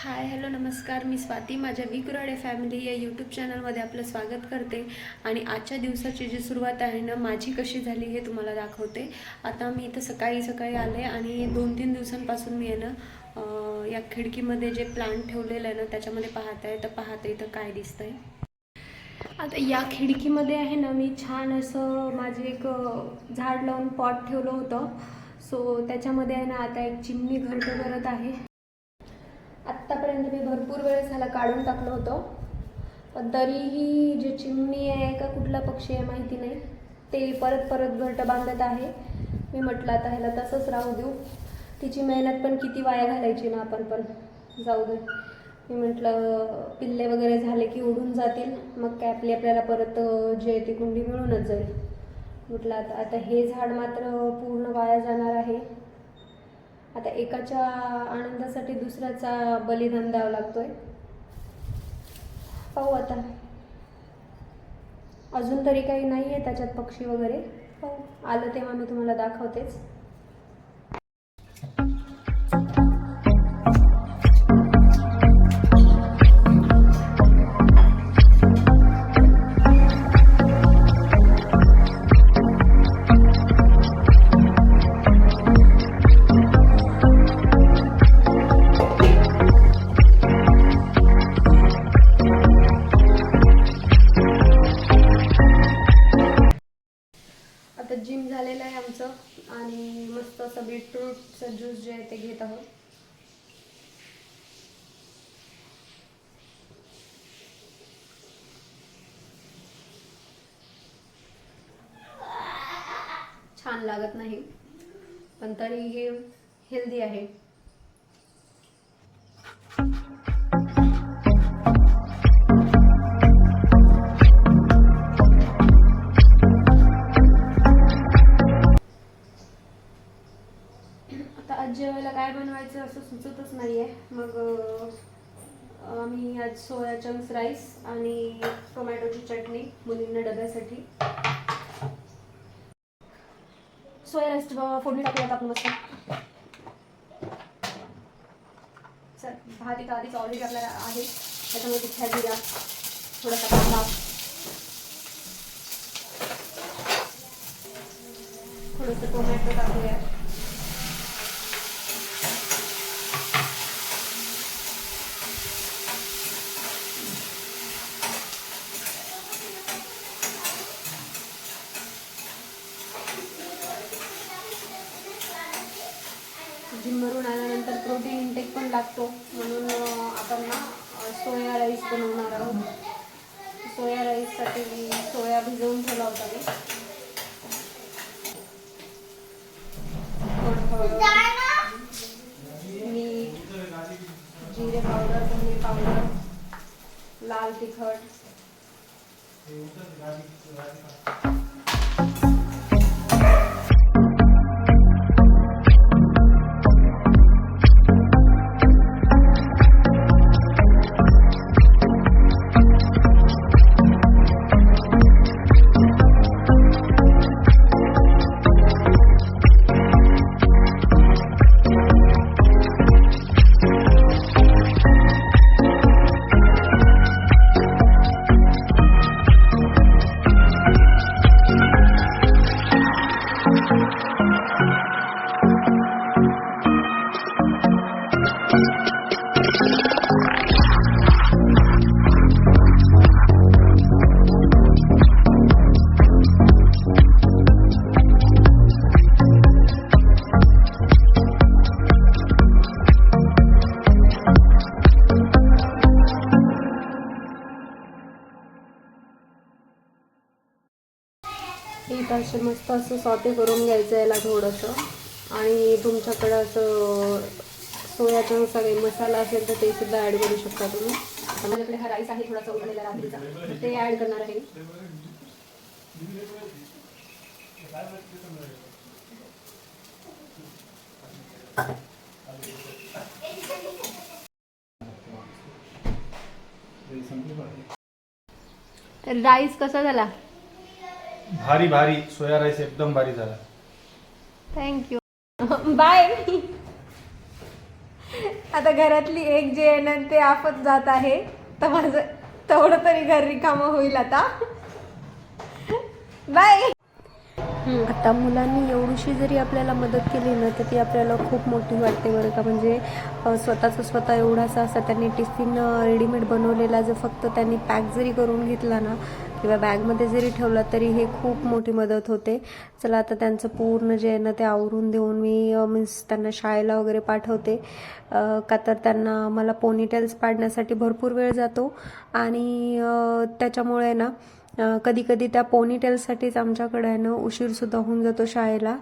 Hi hello नमस्कार, मी स्वाती. माझ्या विकुराडे family या यूट्यूब चॅनलमध्ये आपलं स्वागत करते. आणि आजच्या दिवसाची जी सुरुवात आहे ना, माझी कशी झाली हे तुम्हाला दाखवते. आता मी इथं सकाळी आले आणि 2-3 दिवसांपासून मी आहे ना या खिडकीमध्ये जे प्लांट ठेवलेलं आहे ना त्याच्यामध्ये पाहते इथं काय दिसतंय. आता या खिडकीमध्ये आहे ना, मी छान असं माझे एक झाड लावून पॉट ठेवलं होतं. सो त्याच्यामध्ये आहे ना आता एक चिमणी घरटं करत आहे. आत्तापर्यंत मी भरपूर वेळ झाला काढून टाकलं होतं, पण तरीही जे चिमणी आहे का कुठला पक्षी आहे माहिती नाही, ते परत घरटं बांधत आहे. मी म्हटलं आता ह्याला तसंच राहू देऊ, तिची मेहनत पण किती वाया घालायची ना आपण, पण जाऊ दे. मी म्हटलं पिल्ले वगैरे झाले की उडून जातील, मग काय आपल्याला परत जे ती कुंडी मिळूनच जाईल. म्हटलं आता हे झाड मात्र पूर्ण वाया जाणार आहे. आता एकाच्या आनंदासाठी दुसऱ्याचा बलिदान द्यावा लागतोय. पाहू आता, अजून तरी काही नाही आहे त्याच्यात पक्षी वगैरे. पाहू, आलं तेव्हा मी तुम्हाला दाखवतेच. आता जिम झालेलं आहे आमचं आणि मस्त असं बीटरूटचं ज्यूस जे आहे ते घेत आहोत. छान लागत नाही, पण तरी हे हेल्दी आहे. आता आज जेवायला काय बनवायचं असं सुचतच नाही आहे. मग आम्ही आज सोया चंक्स राईस आणि टोमॅटोची चटणी मुलींना डब्यासाठी. सोया राईस फोडणी टाकूयात आपण मस्त. सर भात इथं आधीच ऑलरेडी आपल्याला आहे, त्याच्यामध्ये तिथ्या जिरा, थोडासा कांदा, थोडंसं टोमॅटो टाकूया. जिमवरून आल्यानंतर प्रोटीन इंटेक पण लागतो, म्हणून आपण ना सोया राईस बनवणार आहोत. सोया राईससाठी मी सोया भिजवून ठेवला होता. मी मीठ, जिरे पावडर, धने पावडर, लाल तिखट, एक असं मस्त असं सॉटे करून घ्यायचं याला थोडंसं. आणि तुमच्याकडं असं सोयाचा काही मसाला असेल तर ते सुद्धा ॲड करू शकता तुम्ही. माझ्याकडे हा राईस आहे थोडासा उरलेला रात्रीचा, ते ॲड करणार आहे. राईस कसा झाला? भारी भारी, सोया राईस एकदम भारी झाला. थँक्यू. बाय. आता घरातली एक जे आहे ना ते आफत जात आहे, तर माझं तेवढं तरी घर रिकामं होईल आता. बाय. आता मुलांनी एवढीशी जरी आपल्याला मदत केली ना तर ती आपल्याला खूप मोठी वाटते बरं का. म्हणजे स्वतःचं स्वतः एवढासा असा त्यांनी टिफिन रेडीमेड बनवलेला जर फक्त त्यांनी पॅक जरी करून घेतला ना किंवा बॅगमध्ये जरी ठेवला तरी हे खूप मोठी मदत होते. चला आता त्यांचं पूर्ण जे आहे ना ते आवरून देऊन मी मीन्स त्यांना शाळेला वगैरे पाठवते. का तर त्यांना मला पोनीटेल्स पाडण्यासाठी भरपूर वेळ जातो आणि त्याच्यामुळे ना कधी कधी त्या पोनीटेलसाठीच आमच्याकडे आहे ना उशीरसुद्धा होऊन जातो शाळेला.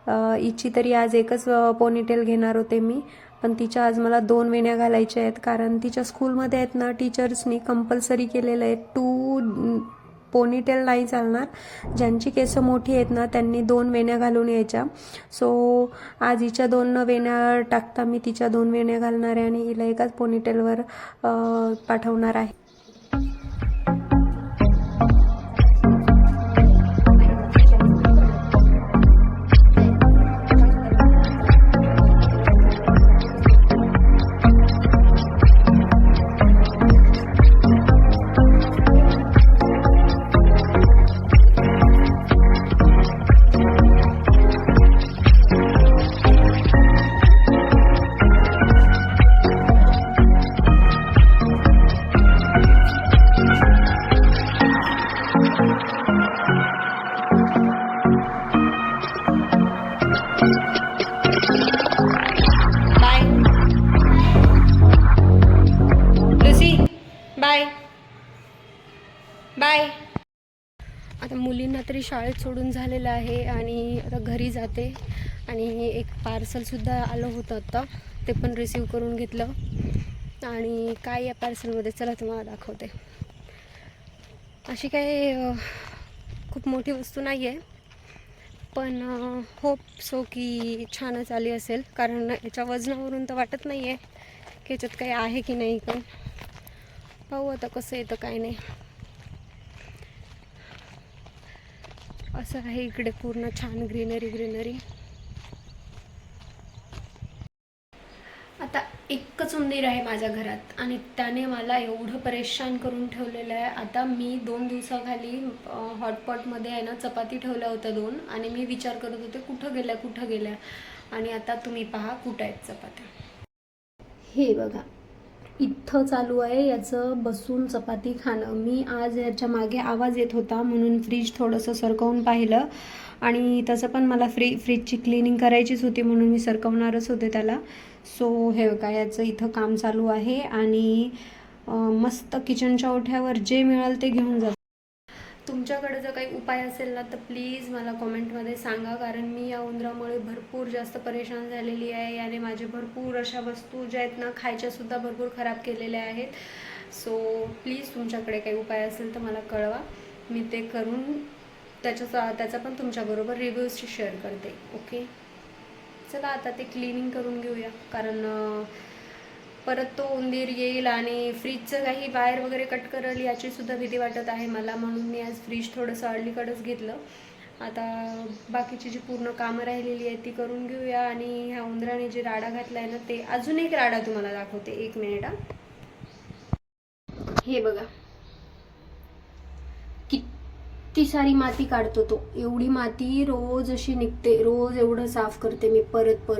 हिची तरी आज एकच पोनीटेल घेणार होते मी, पण तिच्या आज मला 2 वेण्या घालायच्या आहेत. कारण तिच्या स्कूलमध्ये आहेत ना टीचर्सनी कंपल्सरी केलेलं आहे 2 पोनीटेल नाही चालणार. ज्यांची केस मोठी आहेत ना त्यांनी 2 वेण्या घालून यायच्या. सो आज हिच्या 2 वेण्या टाकता मी तिच्या 2 वेण्या घालणार आहे आणि हिला एकाच पोनीटेलवर पाठवणार आहे. Bye Lucy, bye bye. आता मुलींना तरी शाळेत सोडून झालेलं आहे आणि आता घरी जाते. आणि एक पार्सलसुद्धा आलं होतं आता, ते पण रिसीव करून घेतलं. आणि काय या पार्सलमध्ये चला तुम्हाला दाखवते. अशी काही खूप मोठी वस्तू नाही आहे, पण होप सो की छानच आली असेल. कारण याच्या वजनावरून तर वाटत नाही आहे की याच्यात काही आहे की नाही. पण पाहू आता कसं येतं काय नाही. असं आहे इकडे पूर्ण छान ग्रीनरी. आता एकच उंदीर आहे माझ्या घरात आणि त्याने मला एवढं परेशान करून ठेवलेलं आहे. आता मी 2 दिवसाखाली हॉटपॉटमध्ये आहे ना चपाती ठेवल्या होत्या 2 आणि मी विचार करत होते कुठं गेल्या आणि आता तुम्ही पहा कुठं आहेत चपात्या. हे बघा इथं चालू आहे याचं बसून चपाती खाणं. मी आज याच्या मागे आवाज येत होता म्हणून फ्रीज थोडंसं सरकवून पाहिलं आणि तसं पण मला फ्रीजची क्लिनिंग करायचीच होती म्हणून मी सरकवणारच होते त्याला. सो हे बघा याचं इथं काम चालू आहे आणि मस्त किचनच्या ओठ्यावर जे मिळेल ते घेऊन जातो. तुमच्याकडे जर काही उपाय असेल ना तर प्लीज मला कॉमेंटमध्ये सांगा. कारण मी या उंदरामुळे भरपूर जास्त परेशान झालेली आहे. याने माझे भरपूर अशा वस्तू ज्या आहेत ना खायच्यासुद्धा भरपूर खराब केलेल्या आहेत. सो प्लीज तुमच्याकडे काही उपाय असेल तर मला कळवा. मी ते करून त्याचा पण तुमच्याबरोबर रिव्ह्यूजची शेअर करते. ओके चला आता ते क्लिनिंग करून घेऊया. कारण परत तो उंदीर येईल आणि फ्रीजचं काही वायर वगैरे कट करेल याचीसुद्धा भीती वाटत आहे मला. म्हणून मी आज फ्रीज थोडंसं अलीकडेच घेतलं. आता बाकीची जी पूर्ण कामं राहिलेली आहेत ती करून घेऊया. आणि ह्या उंदराने जे राडा घातला आहे ना ते अजून एक राडा तुम्हाला दाखवते. 1 मिनिट. हे बघा किती सारी माती काढतो तो. एवढी माती रोज अशी निघते. रोज एवढं साफ करते मी परत.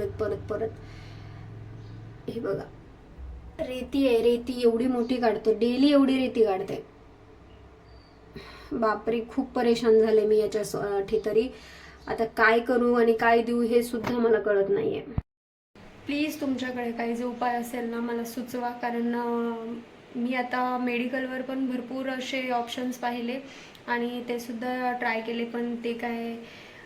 हे बघा रेती आहे. रेती एवढी मोठी काढतो. डेली एवढी रेती काढते. बापरे खूप परेशान झाले मी याच्यासाठी. तरी आता काय करू आणि काय देऊ हे सुद्धा मला कळत नाहीये. प्लीज तुमच्याकडे काही जो उपाय असेल ना मला सुचवा. कारण मी आता मेडिकलवर पण भरपूर असे ऑप्शन्स पाहिले आणि ते सुद्धा ट्राय केले पण ते काय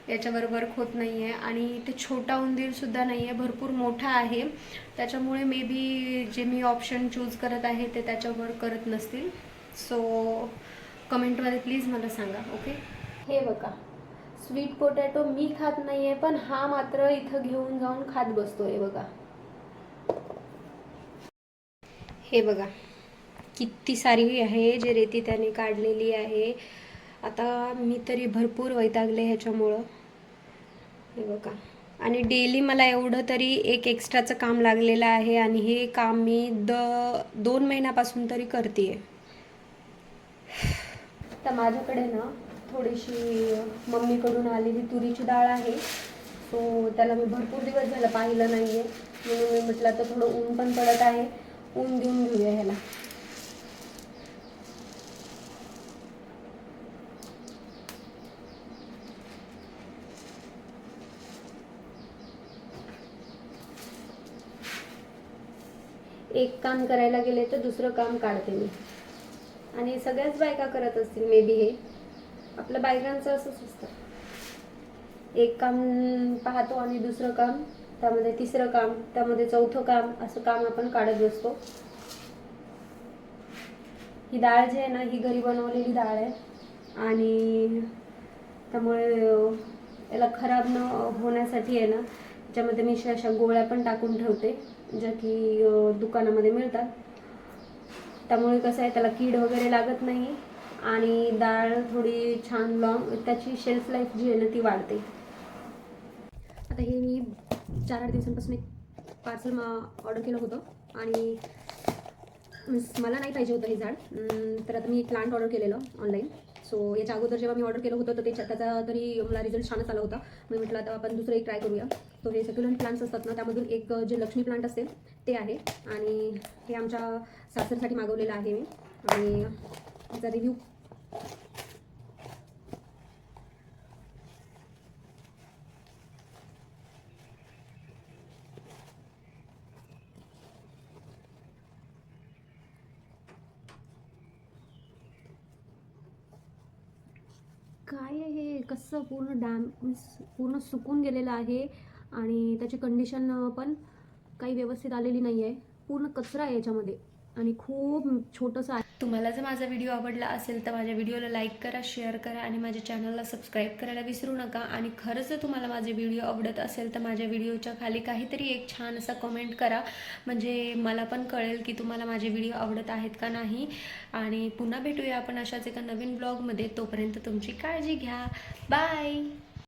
याच्यावर वर्क होत नाही आहे. आणि ते छोटा उंदीरसुद्धा नाही आहे, भरपूर मोठा आहे. त्याच्यामुळे मे बी जे मी ऑप्शन चूज करत आहे ते त्याच्यावर करत नसतील. सो कमेंटमध्ये प्लीज मला सांगा. ओके हे बघा स्वीट पोटॅटो मी खात नाही आहे पण हा मात्र इथं घेऊन जाऊन खात बसतो. हे बघा हे बघा किती सारी आहे जे रेती त्याने काढलेली आहे. आता मी तरी भरपूर वैतागले ह्याच्यामुळं. हे बघा आणि डेली मला एवढं तरी एक एक्स्ट्राचं काम लागलेलं आहे आणि हे काम मी 2 महिन्यापासून तरी करते आहे. तर माझ्याकडे ना थोडीशी मम्मीकडून आलेली तुरीची डाळ आहे. सो त्याला मी भरपूर दिवस झालं पाहिलं नाही आहे, म्हणून मी म्हटलं तर थोडं ऊन पण पडत आहे, ऊन देऊन घेऊया ह्याला. एक काम करायला गेले तर दुसरं काम काढते मी, आणि सगळ्याच बायका करत असतील मे बी. हे आपल्या बायकांचं असंच असतं, एक काम पाहतो आणि दुसरं काम, त्यामध्ये तिसरं काम, त्यामध्ये चौथं काम, असं काम आपण काढत बसतो. ही डाळ जी आहे ना, ही घरी बनवलेली डाळ आहे आणि त्यामुळे याला खराब न होण्यासाठी आहे ना, त्याच्यामध्ये मी अशा गोळ्या पण टाकून ठेवते, ज्या की दुकानामध्ये मिळतात. त्यामुळे कसं आहे, त्याला कीड वगैरे लागत नाही आणि डाळ थोडी छान लॉंग, त्याची शेल्फ लाईफ जी आहे ना ती वाढते. आता हे मी 4-8 दिवसांपासून एक पार्सल ऑर्डर केलं होतं आणि मला नाही पाहिजे होतं हे झाड. तर आता मी एक प्लांट ऑर्डर केलेलं ऑनलाईन. सो याच्या अगोदर जेव्हा मी ऑर्डर केलं होतं तर त्याचा तरी मला रिझल्ट छानच आला होता. मी म्हटलं आता आपण दुसरं एक ट्राय करूया. तो हे सक्युलंट प्लांट्स असतात ना, त्यामधून एक जे लक्ष्मी प्लांट असते ते आहे आणि हे आमच्या सासरसाठी मागवलेलं आहे मी. आणि त्याचा रिव्ह्यू काय आहे हे, कसं पूर्ण सुकून गेलेलं आहे आणि त्याची कंडिशन पण काही व्यवस्थित आलेली नाही आहे. पूर्ण कचरा आहे याच्यामध्ये आणि खूप छोटंसं आहे. तुम्हाला जर माझा व्हिडिओ आवडला असेल तर माझ्या व्हिडिओला लाईक करा, शेअर करा आणि माझ्या चॅनलला सबस्क्राईब करायला विसरू नका. आणि खरंच जर तुम्हाला माझे व्हिडिओ आवडत असेल तर माझ्या व्हिडिओच्या खाली काहीतरी एक छान असा कमेंट करा, म्हणजे मला पण कळेल की तुम्हाला माझे व्हिडिओ आवडत आहेत का नाही. आणि पुन्हा भेटूया आपण अशाच एका नवीन ब्लॉगमध्ये. तोपर्यंत तुमची काळजी घ्या. बाय.